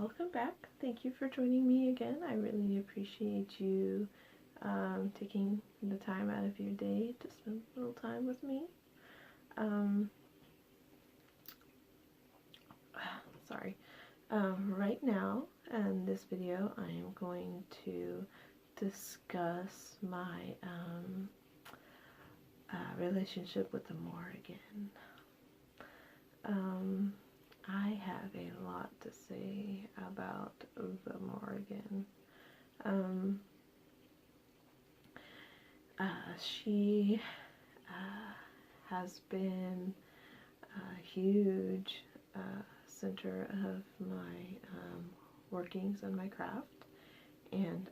welcome back. Thank you for joining me again. I really appreciate you taking the time out of your day to spend a little time with me. Sorry. Right now, in this video, I am going to discuss my relationship with the Morrighan. I have a lot to say about the Morrighan. She has been a huge center of my workings and my craft, and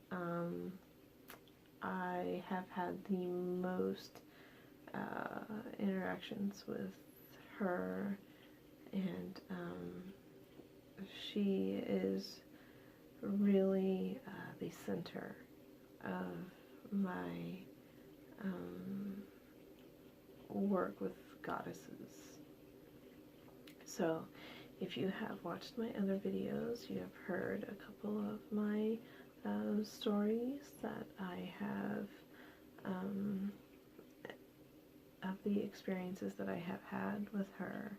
I have had the most interactions with her, and she is really the center of my work with goddesses. So if you have watched my other videos, you have heard a couple of my stories that I have of the experiences that I have had with her.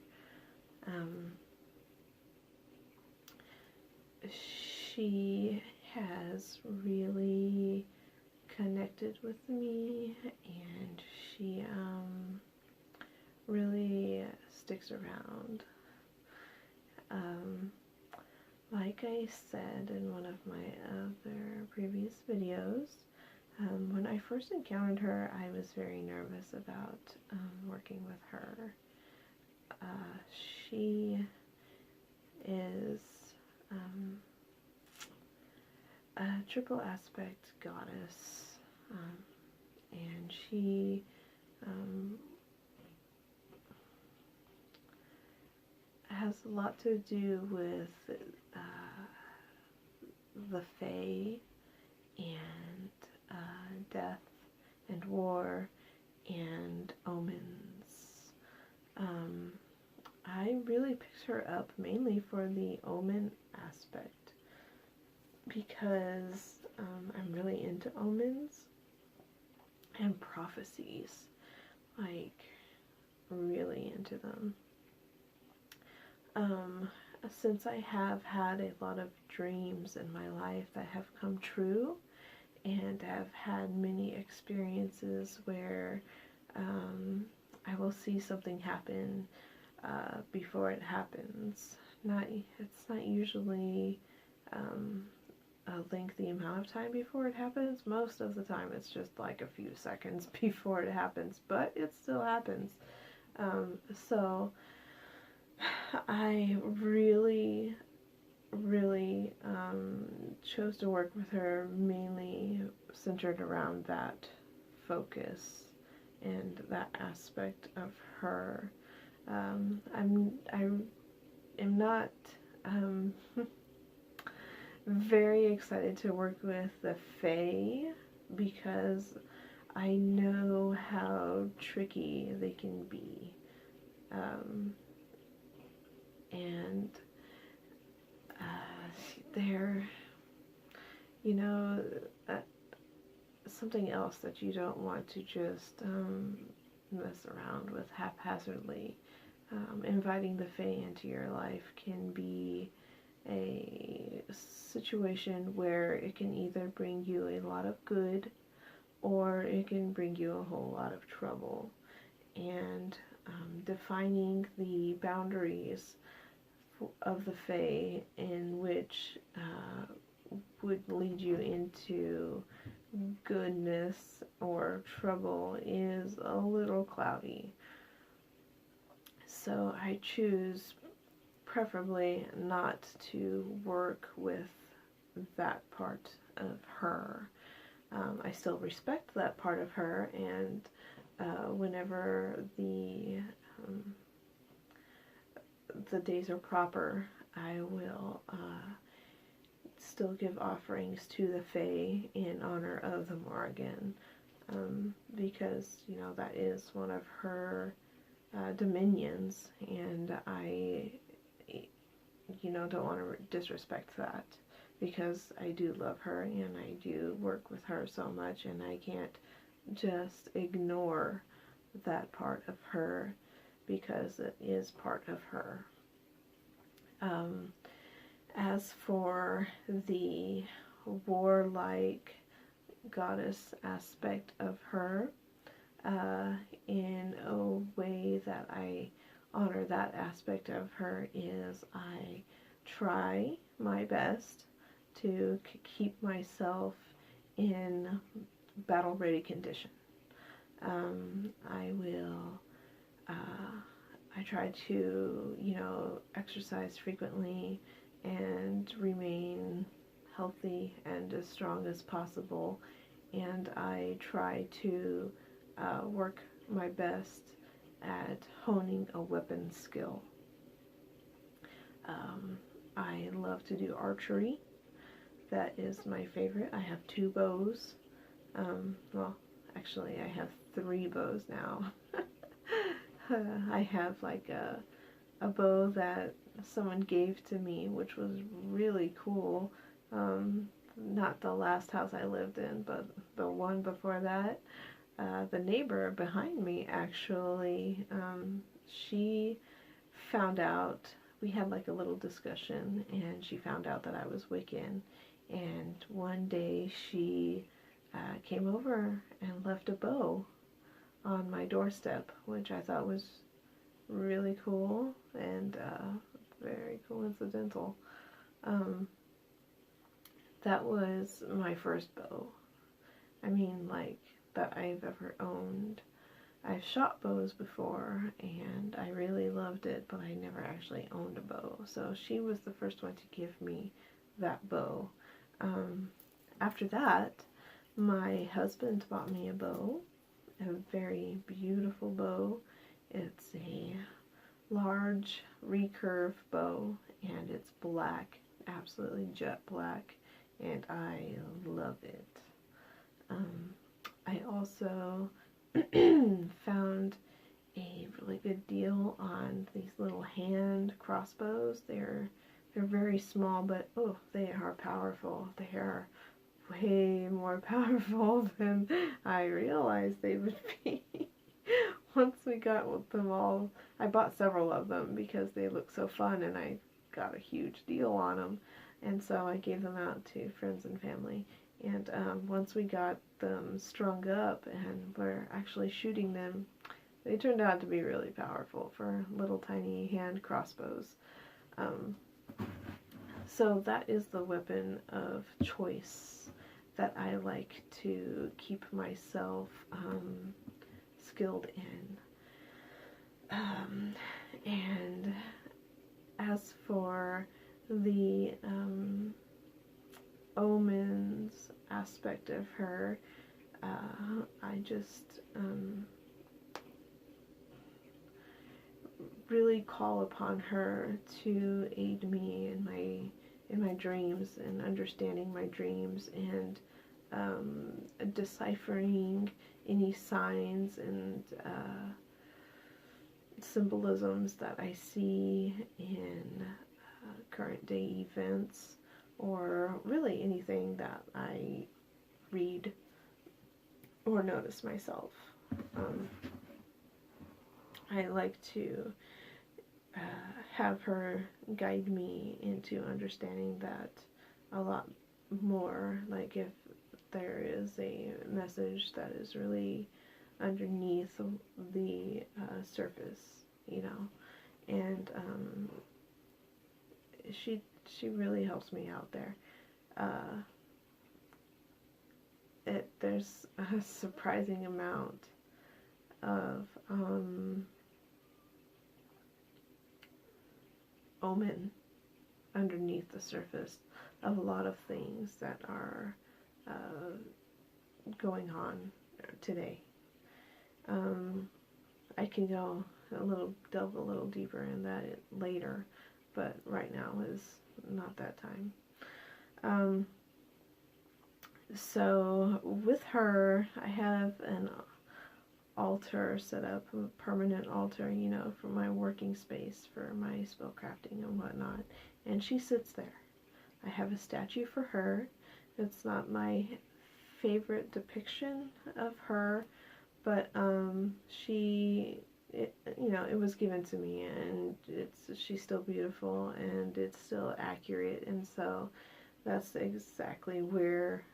She has really connected with me, and she really sticks around. Like I said in one of my other previous videos, when I first encountered her, I was very nervous about working with her. She is a triple aspect goddess, and she has a lot to do with the Fae and death and war and omens. I really picked her up mainly for the omen aspect, because I'm really into omens and prophecies, like really into them. Since I have had a lot of dreams in my life that have come true, and have had many experiences where I will see something happen before it happens. It's not usually a lengthy amount of time before it happens. Most of the time it's just like a few seconds before it happens, but it still happens. So I really chose to work with her mainly centered around that focus and that aspect of her. I am not very excited to work with the Fae, because I know how tricky they can be. And they're, something else that you don't want to just mess around with haphazardly. Inviting the Fae into your life can be a situation where it can either bring you a lot of good, or it can bring you a whole lot of trouble. And defining the boundaries of the Fae in which would lead you into goodness or trouble is a little cloudy. So I choose preferably not to work with that part of her. I still respect that part of her, and whenever the days are proper, I will still give offerings to the Fae in honor of the Morrighan, because, that is one of her dominions, and I don't want to disrespect that, because I do love her and I do work with her so much, and I can't just ignore that part of her because it is part of her. As for the warlike goddess aspect of her, in a way that I honor that aspect of her is I try my best to keep myself in battle-ready condition. I try to, exercise frequently and remain healthy and as strong as possible, and I try to work my best at honing a weapon skill. I love to do archery. That is my favorite. I have 2 bows. Well, actually I have 3 bows now. I have like a bow that someone gave to me, which was really cool. Not the last house I lived in, but the one before that. The neighbor behind me, actually, she found out, we had like a little discussion, and she found out that I was Wiccan, and one day she came over and left a bow on my doorstep, which I thought was really cool and very coincidental. That was my first bow. I mean, like, that I've ever owned. I've shot bows before, and I really loved it, but I never actually owned a bow. So she was the first one to give me that bow. After that, my husband bought me a bow, a very beautiful bow. It's a large recurve bow, and it's black, absolutely jet black, and I love it. I also found a really good deal on these little hand crossbows. They're very small, but oh, they are powerful. They are way more powerful than I realized they would be. Once we got them all, I bought several of them because they look so fun, and I got a huge deal on them, and so I gave them out to friends and family. And once we got them strung up and were actually shooting them, they turned out to be really powerful for little tiny hand crossbows. So that is the weapon of choice that I like to keep myself skilled in. And as for the omens aspect of her, I just really call upon her to aid me in my dreams and understanding my dreams, and deciphering any signs and symbolisms that I see in current day events, or really anything that I read or notice myself. I like to have her guide me into understanding that a lot more, like if there is a message that is really underneath the surface, and she really helps me out there. There's a surprising amount of omen underneath the surface of a lot of things that are going on today. I can delve a little deeper in that later, but right now is not that time. So with her, I have an altar set up, a permanent altar, you know, for my working space, for my spellcrafting and whatnot. And she sits there. I have a statue for her. It's not my favorite depiction of her, but you know, it was given to me, and she's still beautiful, and it's still accurate, and so that's exactly where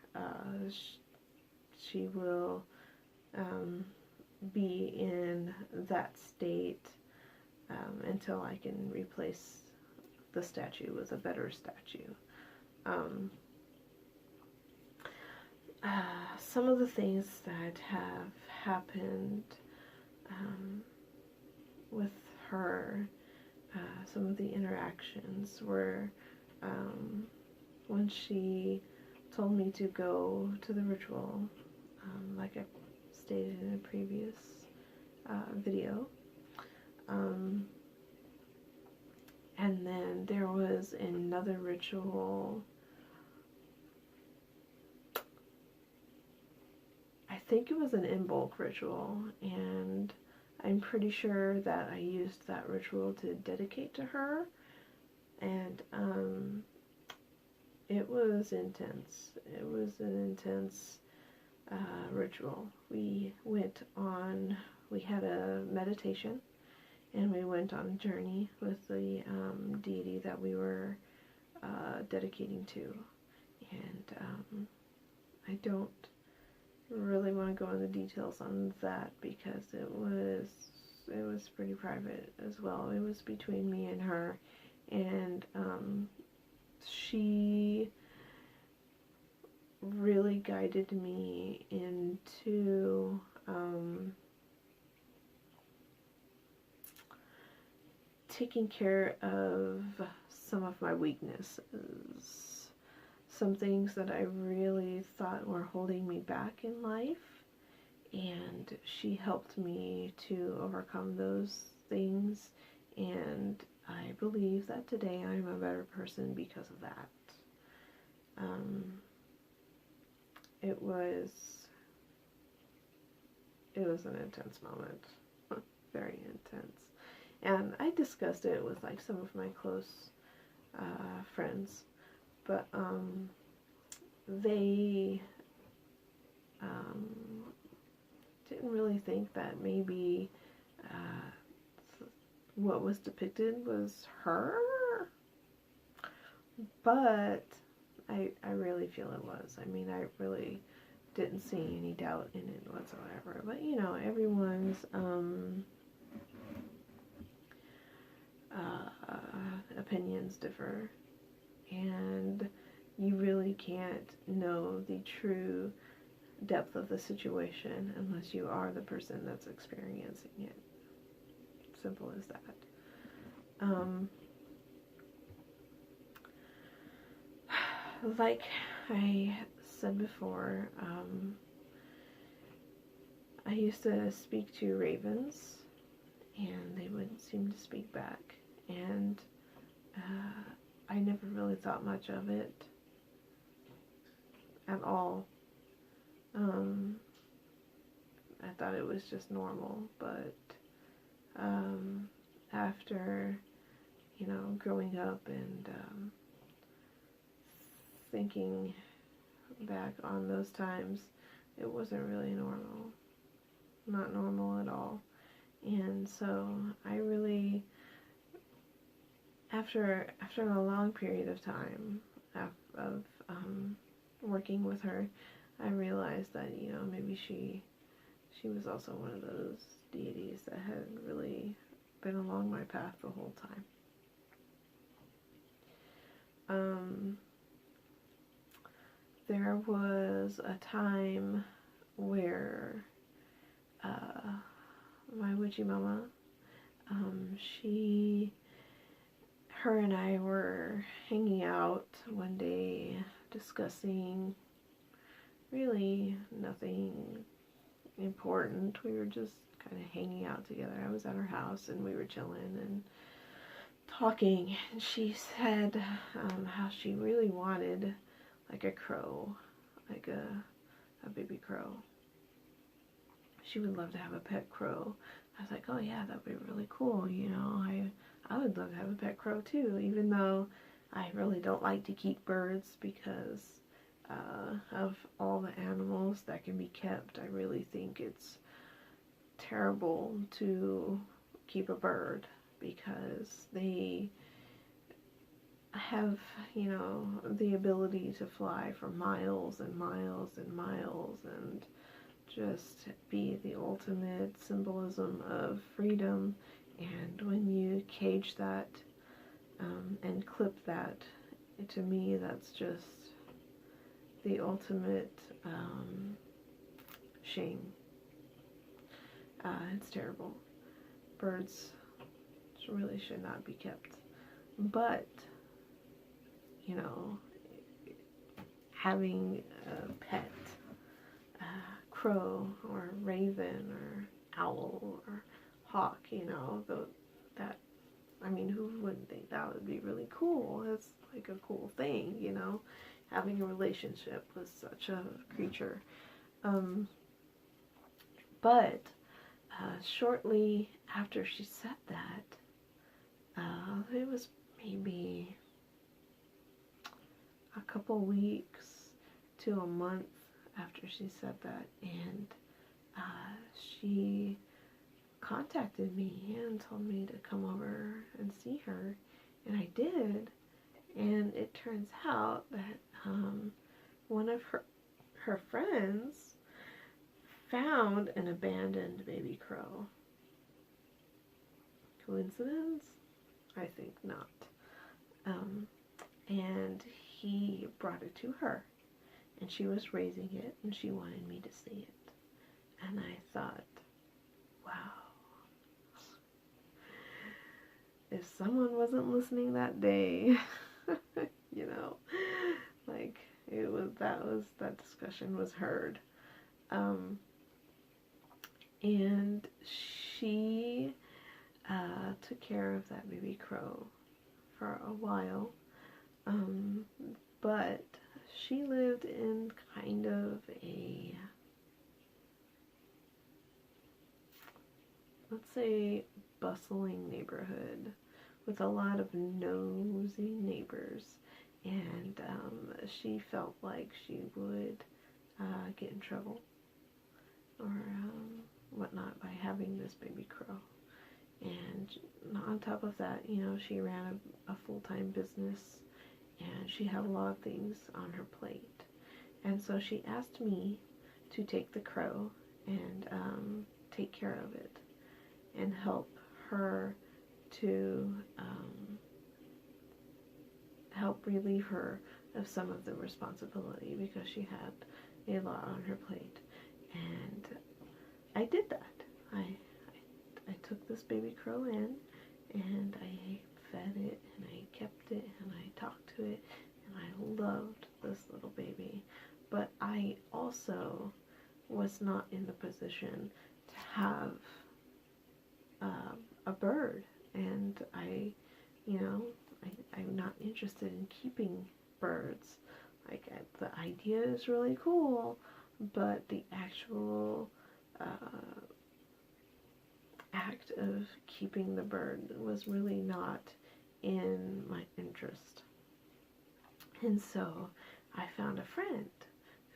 she will be in that state until I can replace the statue with a better statue. Some of the things that have happened with her, some of the interactions were when she told me to go to the ritual, like I stated in a previous video. And then there was another ritual, I think it was an in-bulk ritual, and I'm pretty sure that I used that ritual to dedicate to her, and it was intense. It was an intense ritual. We had a meditation, and we went on a journey with the deity that we were dedicating to, and I don't really want to go into details on that because it was pretty private as well. It was between me and her, and she really guided me into taking care of some of my weaknesses, some things that I really thought were holding me back in life, and she helped me to overcome those things, and I believe that today I'm a better person because of that. It was an intense moment, very intense, and I discussed it with like some of my close friends, but they didn't really think that maybe what was depicted was her, but I really feel it was. I mean, I really didn't see any doubt in it whatsoever, but you know, everyone's opinions differ, and you really can't know the true depth of the situation unless you are the person that's experiencing it. Simple as that. Like I said before, I used to speak to ravens, and they wouldn't seem to speak back, and I never really thought much of it at all. I thought it was just normal, but after, you know, growing up and thinking back on those times, it wasn't really normal. Not normal at all. And so I really, after a long period of time of working with her, I realized that, you know, maybe she was also one of those deities that had really been along my path the whole time. There was a time where my witchy mama, her and I were hanging out one day discussing really nothing important. We were just kind of hanging out together. I was at her house and we were chilling and talking, and she said how she really wanted like a crow, like a baby crow. she would love to have a pet crow. I was like, oh yeah, that would be really cool, you know. I would love to have a pet crow too, even though I really don't like to keep birds because of all the animals that can be kept. I really think it's terrible to keep a bird because they have, you know, the ability to fly for miles and miles and miles and just be the ultimate symbolism of freedom. And when you cage that and clip that, to me, that's just the ultimate shame. It's terrible. Birds really should not be kept. But, you know, having a pet, crow or raven or owl or hawk, you know, that, I mean, who wouldn't think that would be really cool? It's like a cool thing, you know, having a relationship with such a creature. But shortly after she said that, it was maybe a couple weeks to a month after she said that, and she contacted me and told me to come over and see her, and I did. And it turns out that one of her friends found an abandoned baby crow. Coincidence? I think not. And he brought it to her, and she was raising it, and she wanted me to see it. And I thought, wow, if someone wasn't listening that day, you know, like that discussion was heard. And she took care of that baby crow for a while, but she lived in kind of a, let's say, bustling neighborhood with a lot of nosy neighbors, and she felt like she would get in trouble or whatnot by having this baby crow. And on top of that, you know, she ran a full-time business, and she had a lot of things on her plate. And so she asked me to take the crow and take care of it and help her to help relieve her of some of the responsibility because she had a lot on her plate. And I did that. I took this baby crow in, and I fed it, and I kept it, and I talked to it, and I loved this little baby. But I also was not in the position to have a bird, and I'm not interested in keeping birds. Like, the idea is really cool, but the actual act of keeping the bird was really not in my interest. And so I found a friend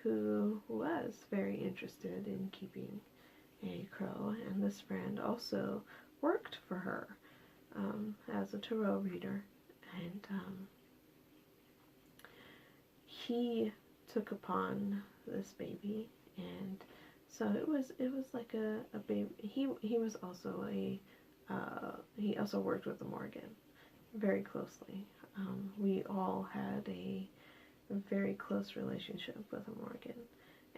who was very interested in keeping a crow, and this friend also worked for her as a tarot reader, and he took upon this baby. And so it was like a baby. He was also he also worked with the Morrighan very closely. We all had a very close relationship with the Morrighan,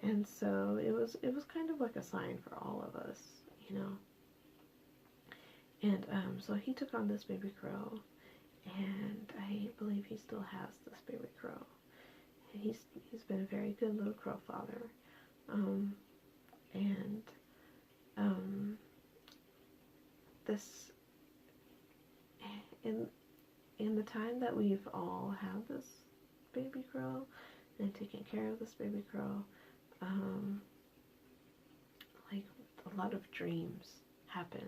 and so it was kind of like a sign for all of us, you know. And so he took on this baby crow, and I believe he still has this baby crow. And he's been a very good little crow father. And this, in the time that we've all had this baby crow and taken care of this baby crow, like a lot of dreams happened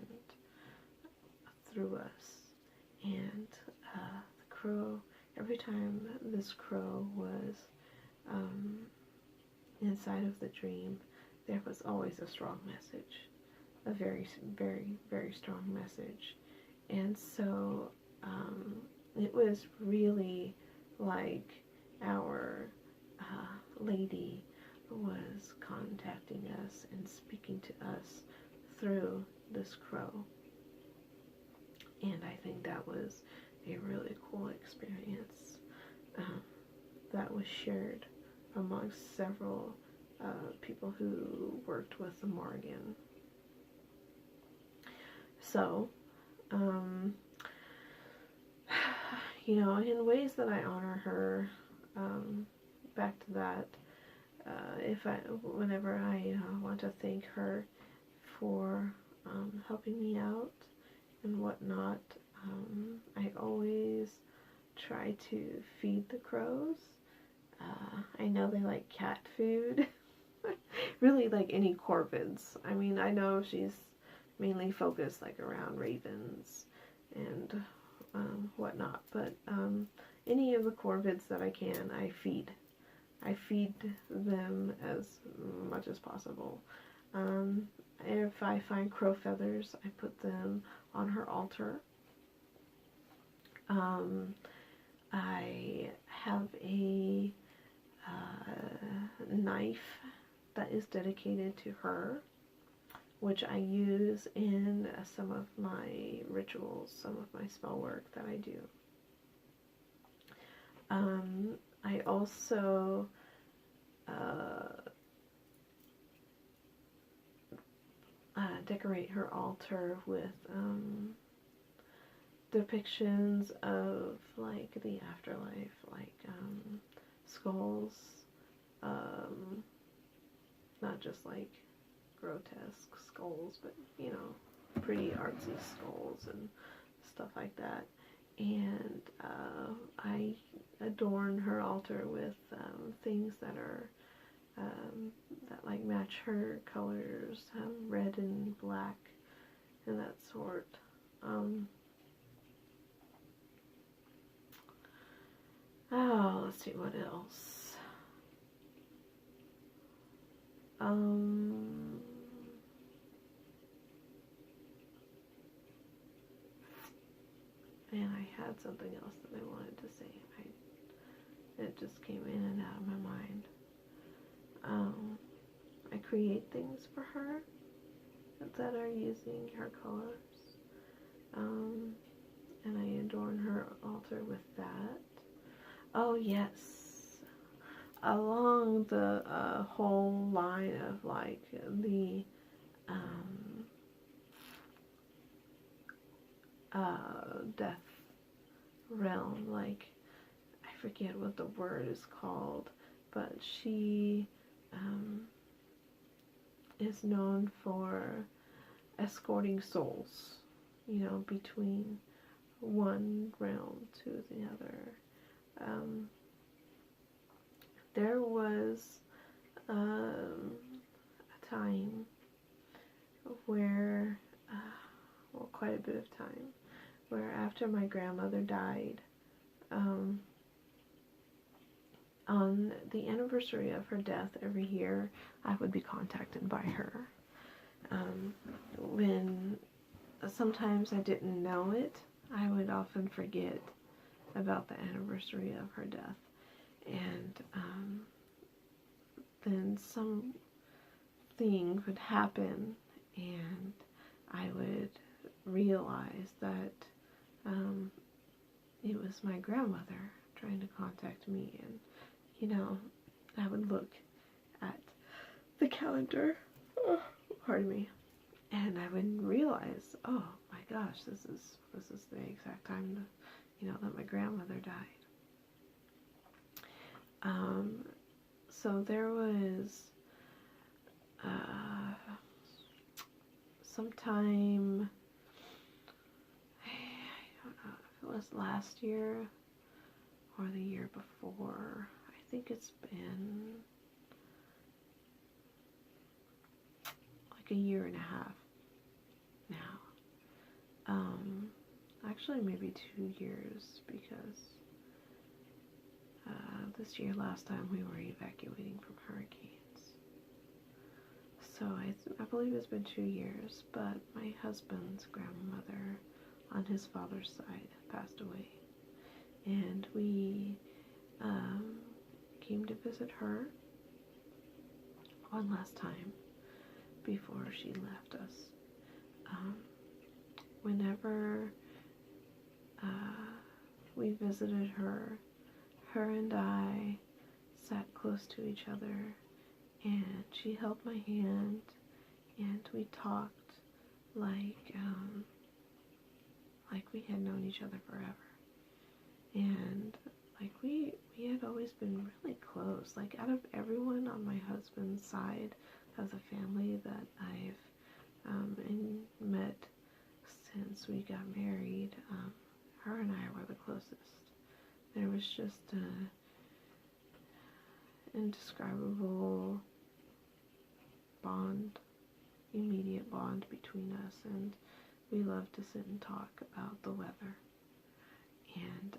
through us. And the crow, every time this crow was inside of the dream, there was always a strong message, a very, very, very strong message. And so it was really like our lady was contacting us and speaking to us through this crow. And I think that was a really cool experience that was shared amongst several people who worked with the Morrighan. So, you know, in ways that I honor her, back to that, whenever I want to thank her for helping me out and whatnot, I always try to feed the crows. I know they like cat food. Really, like any corvids. I mean, I know she's mainly focused like around ravens and whatnot, but any of the corvids that I can, I feed. I feed them as much as possible. If I find crow feathers, I put them on her altar. I have a knife that is dedicated to her, which I use in some of my rituals, some of my spell work that I do. I also decorate her altar with depictions of like the afterlife, like skulls, not just like grotesque skulls, but you know, pretty artsy skulls and stuff like that. And I adorn her altar with things that are that like match her colors, red and black and that sort. Oh, let's see what else. And I had something else that I wanted to say. It just came in and out of my mind. I create things for her that are using her colors. And I adorn her altar with that. Oh yes. Along the whole line of like the death realm, like I forget what the word is called, but she is known for escorting souls, you know, between one realm to the other. There was a time where, well, quite a bit of time, where after my grandmother died, on the anniversary of her death every year, I would be contacted by her. When sometimes I didn't know it, I would often forget about the anniversary of her death. And then something would happen and I would realize that it was my grandmother trying to contact me. And you know, I would look at the calendar, pardon me, and I would realize, oh my gosh, this is the exact time, you know, that my grandmother died. So there was sometime, I don't know if it was last year or the year before. I think it's been like like a year and a half now. Actually maybe 2 years, because this year, last time, we were evacuating from hurricanes. So I believe it's been 2 years, but my husband's grandmother on his father's side passed away. And we came to visit her one last time before she left us. Whenever we visited her, her and I sat close to each other, and she held my hand, and we talked like we had known each other forever. And like we had always been really close. Like, out of everyone on my husband's side of the family that I've met since we got married, her and I were the closest. There was just an indescribable bond, immediate bond between us, and we loved to sit and talk about the weather and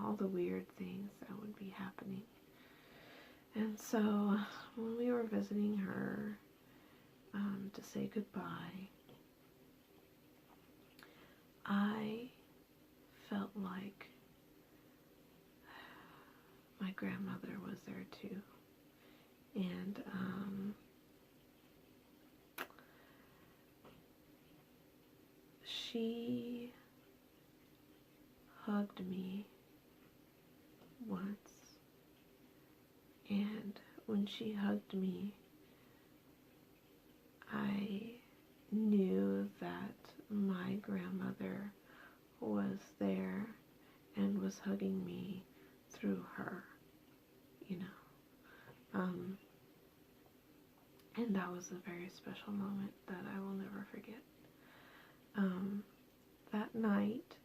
all the weird things that would be happening. And so when we were visiting her to say goodbye, I felt like my grandmother was there too. And she hugged me once, and when she hugged me, I knew that my grandmother was there and was hugging me through her, you know. And that was a very special moment that I will never forget. That night,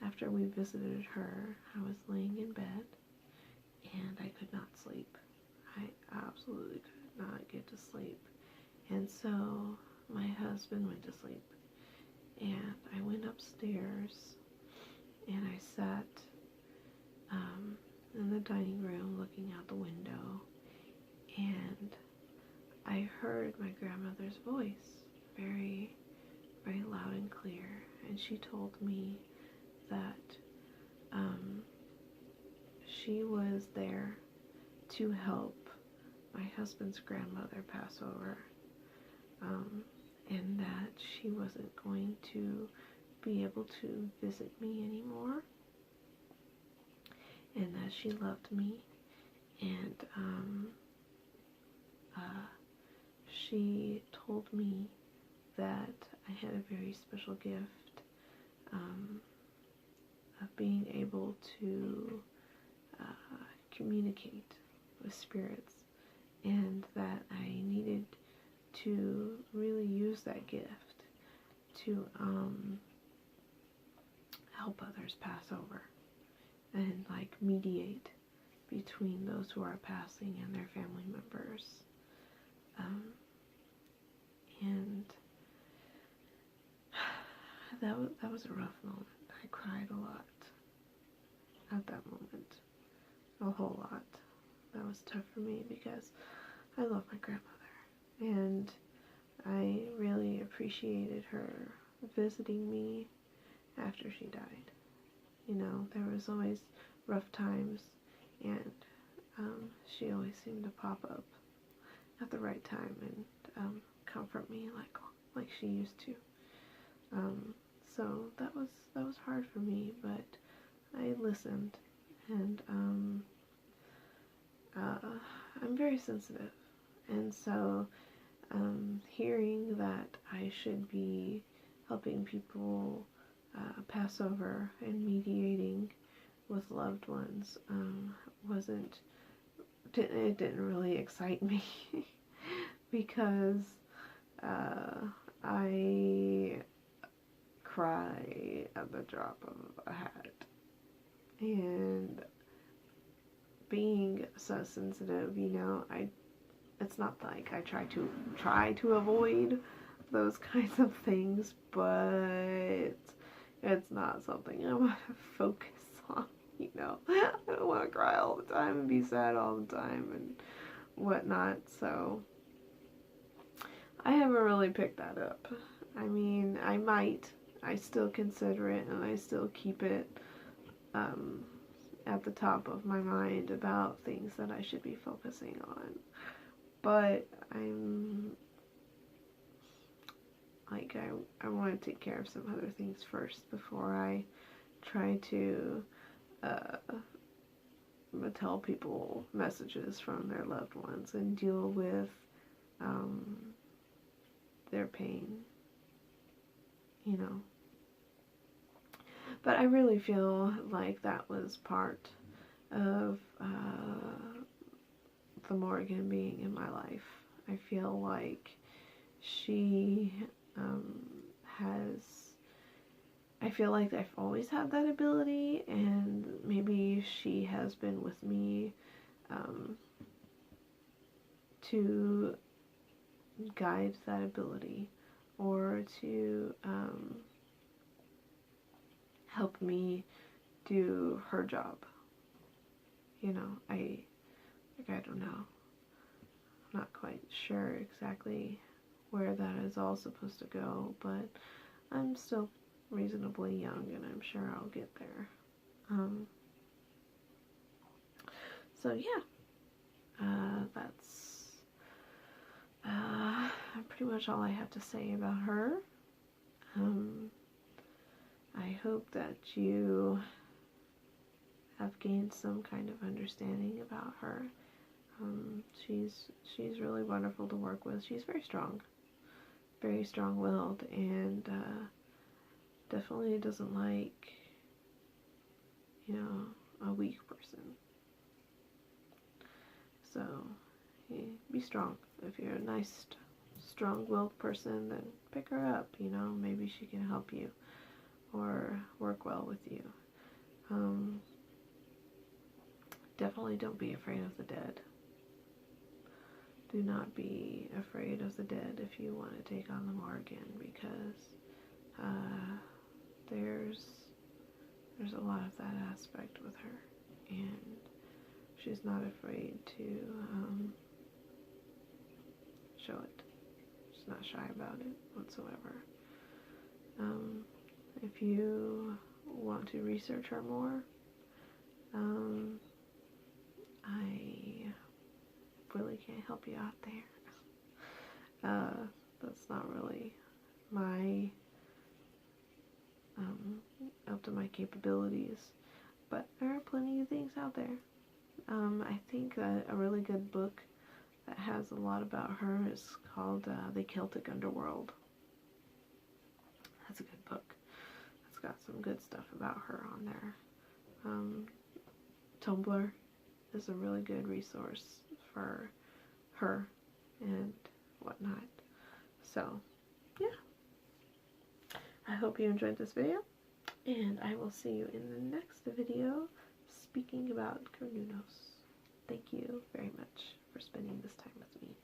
after we visited her, I was laying in bed, and I could not sleep. I absolutely could not get to sleep. And so my husband went to sleep, and I went upstairs, and I sat in the dining room looking out the window, and I heard my grandmother's voice very, very loud and clear, and she told me that she was there to help my husband's grandmother pass over, and that she wasn't going to be able to visit me anymore, and that she loved me, and she told me that I had a very special gift of being able to communicate with spirits, and that I needed to really use that gift to help others pass over and like mediate between those who are passing and their family members. And that was a rough moment. I cried a lot at that moment, a whole lot. That was tough for me because I love my grandmother, and I really appreciated her visiting me after she died. You know, there was always rough times, and she always seemed to pop up at the right time and comfort me like she used to. So that was hard for me, but I listened, and I'm very sensitive, and so hearing that I should be helping people pass over and mediating with loved ones it didn't really excite me because I cry at the drop of a hat, and being so sensitive, you know, it's not like I try to avoid those kinds of things, but it's not something I want to focus on, you know. I don't want to cry all the time and be sad all the time and whatnot, so I haven't really picked that up. I mean, I still consider it, and I still keep it at the top of my mind about things that I should be focusing on. But I'm like, I want to take care of some other things first before I try to tell people messages from their loved ones and deal with their pain, you know. But I really feel like that was part of the Morrighan being in my life. I feel like she I feel like I've always had that ability, and maybe she has been with me to guide that ability, or to help me do her job. You know, I don't know. I'm not quite sure exactly where that is all supposed to go, but I'm still reasonably young, and I'm sure I'll get there. So yeah, that's pretty much all I have to say about her. I hope that you have gained some kind of understanding about her. She's really wonderful to work with. She's very strong-willed, and definitely doesn't like, you know, a weak person. So, be strong. If you're a nice, strong-willed person, then pick her up, you know. Maybe she can help you or work well with you. Definitely don't be afraid of the dead. Do not be afraid of the dead if you want to take on the Morrighan, because there's a lot of that aspect with her, and she's not afraid to show it. She's not shy about it whatsoever. If you want to research her more, I really can't help you out there. That's not really my up to my capabilities, but there are plenty of things out there. I think that a really good book that has a lot about her is called The Celtic Underworld. That's a good book. It's got some good stuff about her on there. Tumblr is a really good resource for her and whatnot. So, yeah. I hope you enjoyed this video, and I will see you in the next video speaking about Cernunnos. Thank you very much for spending this time with me.